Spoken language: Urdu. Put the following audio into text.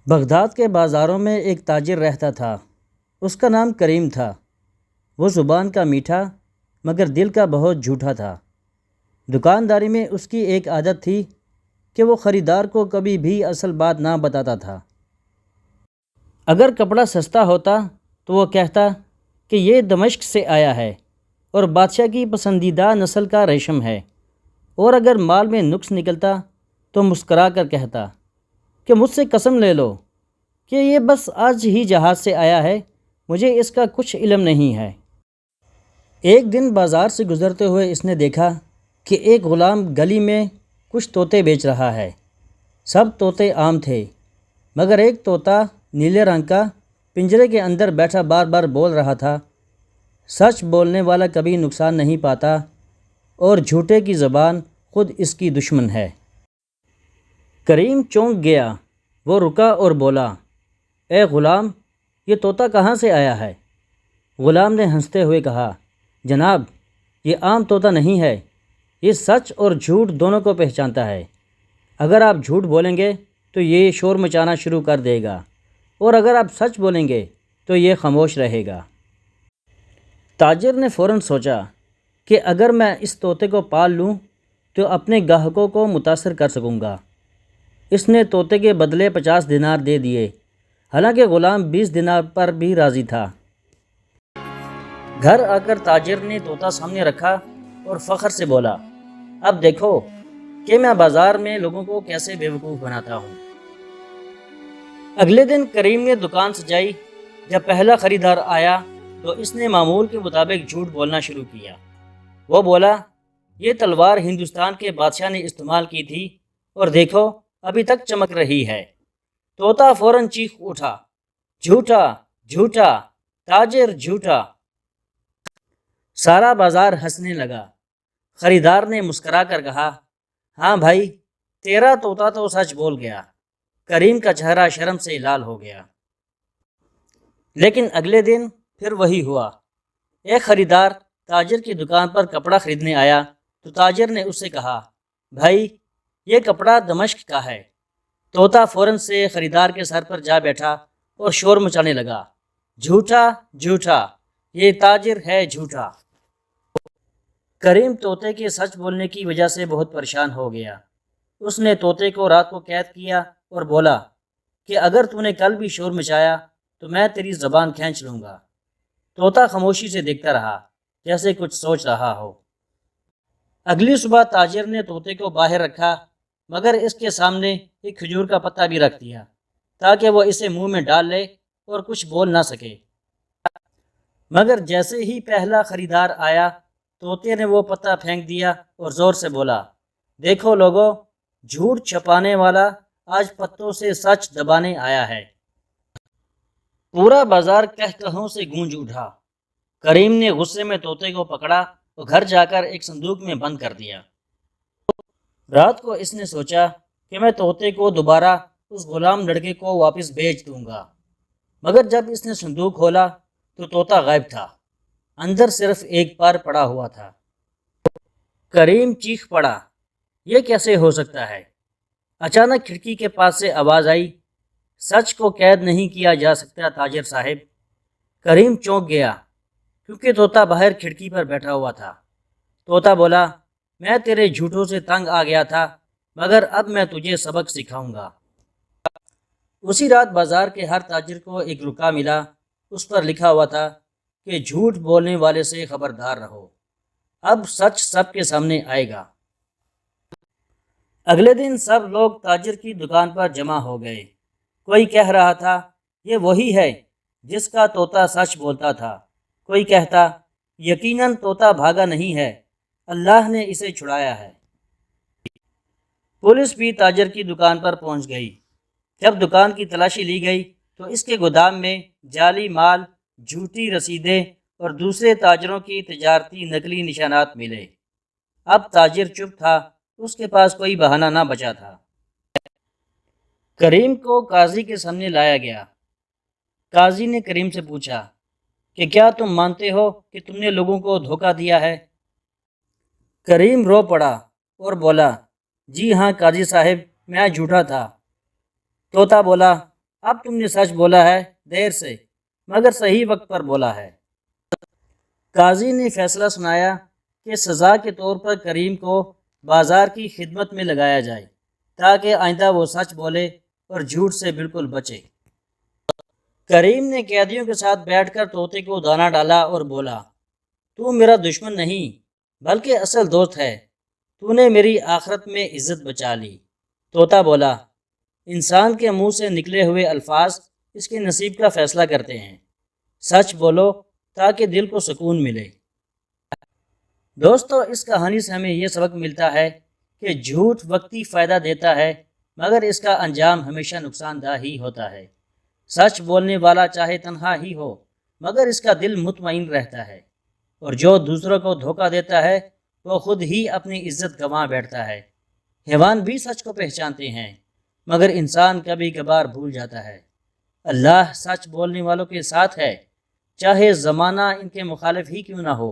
بغداد کے بازاروں میں ایک تاجر رہتا تھا۔ اس کا نام کریم تھا۔ وہ زبان کا میٹھا مگر دل کا بہت جھوٹا تھا۔ دکانداری میں اس کی ایک عادت تھی کہ وہ خریدار کو کبھی بھی اصل بات نہ بتاتا تھا۔ اگر کپڑا سستا ہوتا تو وہ کہتا کہ یہ دمشق سے آیا ہے اور بادشاہ کی پسندیدہ نسل کا ریشم ہے، اور اگر مال میں نقص نکلتا تو مسکرا کر کہتا کہ مجھ سے قسم لے لو کہ یہ بس آج ہی جہاز سے آیا ہے، مجھے اس کا کچھ علم نہیں ہے۔ ایک دن بازار سے گزرتے ہوئے اس نے دیکھا کہ ایک غلام گلی میں کچھ طوطے بیچ رہا ہے۔ سب طوطے عام تھے مگر ایک طوطا نیلے رنگ کا پنجرے کے اندر بیٹھا بار بار بول رہا تھا، سچ بولنے والا کبھی نقصان نہیں پاتا اور جھوٹے کی زبان خود اس کی دشمن ہے۔ کریم چونک گیا۔ وہ رکا اور بولا، اے غلام، یہ طوطا کہاں سے آیا ہے؟ غلام نے ہنستے ہوئے کہا، جناب، یہ عام طوطا نہیں ہے، یہ سچ اور جھوٹ دونوں کو پہچانتا ہے۔ اگر آپ جھوٹ بولیں گے تو یہ شور مچانا شروع کر دے گا، اور اگر آپ سچ بولیں گے تو یہ خاموش رہے گا۔ تاجر نے فوراً سوچا کہ اگر میں اس طوطے کو پال لوں تو اپنے گاہکوں کو متاثر کر سکوں گا۔ اس نے طوطے کے بدلے 50 دینار دے دیے، حالانکہ غلام 20 دینار پر بھی راضی تھا۔ گھر آ کر تاجر نے طوطا سامنے رکھا اور فخر سے بولا، اب دیکھو کہ میں بازار میں لوگوں کو کیسے بیوقوف بناتا ہوں۔ اگلے دن کریم نے دکان سجائی۔ جب پہلا خریدار آیا تو اس نے معمول کے مطابق جھوٹ بولنا شروع کیا۔ وہ بولا، یہ تلوار ہندوستان کے بادشاہ نے استعمال کی تھی اور دیکھو ابھی تک چمک رہی ہے۔ طوطا فوراً چیخ اٹھا، جھوٹا، جھوٹا، تاجر جھوٹا۔ سارا بازار ہنسنے لگا۔ خریدار نے مسکرا کر کہا، ہاں بھائی، تیرا طوطا تو سچ بول گیا۔ کریم کا چہرہ شرم سے لال ہو گیا۔ لیکن اگلے دن پھر وہی ہوا۔ ایک خریدار تاجر کی دکان پر کپڑا خریدنے آیا تو تاجر نے اس سے کہا، بھائی، یہ کپڑا دمشق کا ہے۔ طوطا فوراً سے خریدار کے سر پر جا بیٹھا اور شور مچانے لگا، جھوٹا، جھوٹا، یہ تاجر ہے جھوٹا۔ کریم طوطے کے سچ بولنے کی وجہ سے بہت پریشان ہو گیا۔ اس نے طوطے کو رات کو قید کیا اور بولا کہ اگر تو نے کل بھی شور مچایا تو میں تیری زبان کھینچ لوں گا۔ طوطا خاموشی سے دیکھتا رہا، جیسے کچھ سوچ رہا ہو۔ اگلی صبح تاجر نے طوطے کو باہر رکھا مگر اس کے سامنے ایک کھجور کا پتا بھی رکھ دیا تاکہ وہ اسے منہ میں ڈال لے اور کچھ بول نہ سکے۔ مگر جیسے ہی پہلا خریدار آیا، طوطے نے وہ پتا پھینک دیا اور زور سے بولا، دیکھو لوگو، جھوٹ چھپانے والا آج پتوں سے سچ دبانے آیا ہے۔ پورا بازار کہکہوں سے گونج اٹھا۔ کریم نے غصے میں طوطے کو پکڑا اور گھر جا کر ایک صندوق میں بند کر دیا۔ رات کو اس نے سوچا کہ میں طوطے کو دوبارہ اس غلام لڑکے کو واپس بھیج دوں گا۔ مگر جب اس نے صندوق کھولا تو طوطا غائب تھا۔ اندر صرف ایک پر پڑا ہوا تھا۔ کریم چیخ پڑا، یہ کیسے ہو سکتا ہے؟ اچانک کھڑکی کے پاس سے آواز آئی، سچ کو قید نہیں کیا جا سکتا تاجر صاحب۔ کریم چونک گیا کیونکہ طوطا باہر کھڑکی پر بیٹھا ہوا تھا۔ طوطا بولا، میں تیرے جھوٹوں سے تنگ آ گیا تھا مگر اب میں تجھے سبق سکھاؤں گا۔ اسی رات بازار کے ہر تاجر کو ایک رکا ملا۔ اس پر لکھا ہوا تھا کہ جھوٹ بولنے والے سے خبردار رہو، اب سچ سب کے سامنے آئے گا۔ اگلے دن سب لوگ تاجر کی دکان پر جمع ہو گئے۔ کوئی کہہ رہا تھا، یہ وہی ہے جس کا طوطا سچ بولتا تھا۔ کوئی کہتا، یقیناً طوطا بھاگا نہیں ہے، اللہ نے اسے چھڑایا ہے۔ پولیس بھی تاجر کی دکان پر پہنچ گئی۔ جب دکان کی تلاشی لی گئی تو اس کے گودام میں جعلی مال، جھوٹی رسیدیں اور دوسرے تاجروں کی تجارتی نقلی نشانات ملے۔ اب تاجر چپ تھا، اس کے پاس کوئی بہانہ نہ بچا تھا۔ کریم کو قاضی کے سامنے لایا گیا۔ قاضی نے کریم سے پوچھا کہ کیا تم مانتے ہو کہ تم نے لوگوں کو دھوکہ دیا ہے؟ کریم رو پڑا اور بولا، جی ہاں قاضی صاحب، میں جھوٹا تھا۔ طوطا بولا، اب تم نے سچ بولا ہے، دیر سے مگر صحیح وقت پر بولا ہے۔ قاضی نے فیصلہ سنایا کہ سزا کے طور پر کریم کو بازار کی خدمت میں لگایا جائے تاکہ آئندہ وہ سچ بولے اور جھوٹ سے بالکل بچے۔ کریم نے قیدیوں کے ساتھ بیٹھ کر طوطے کو دانہ ڈالا اور بولا، تو میرا دشمن نہیں بلکہ اصل دوست ہے، تو نے میری آخرت میں عزت بچا لی۔ طوطا بولا، انسان کے منہ سے نکلے ہوئے الفاظ اس کے نصیب کا فیصلہ کرتے ہیں، سچ بولو تاکہ دل کو سکون ملے۔ دوستو، اس کہانی سے ہمیں یہ سبق ملتا ہے کہ جھوٹ وقتی فائدہ دیتا ہے مگر اس کا انجام ہمیشہ نقصان دہ ہی ہوتا ہے۔ سچ بولنے والا چاہے تنہا ہی ہو مگر اس کا دل مطمئن رہتا ہے، اور جو دوسروں کو دھوکہ دیتا ہے وہ خود ہی اپنی عزت گنوا بیٹھتا ہے۔ حیوان بھی سچ کو پہچانتے ہیں مگر انسان کبھی کبھار بھول جاتا ہے۔ اللہ سچ بولنے والوں کے ساتھ ہے، چاہے زمانہ ان کے مخالف ہی کیوں نہ ہو۔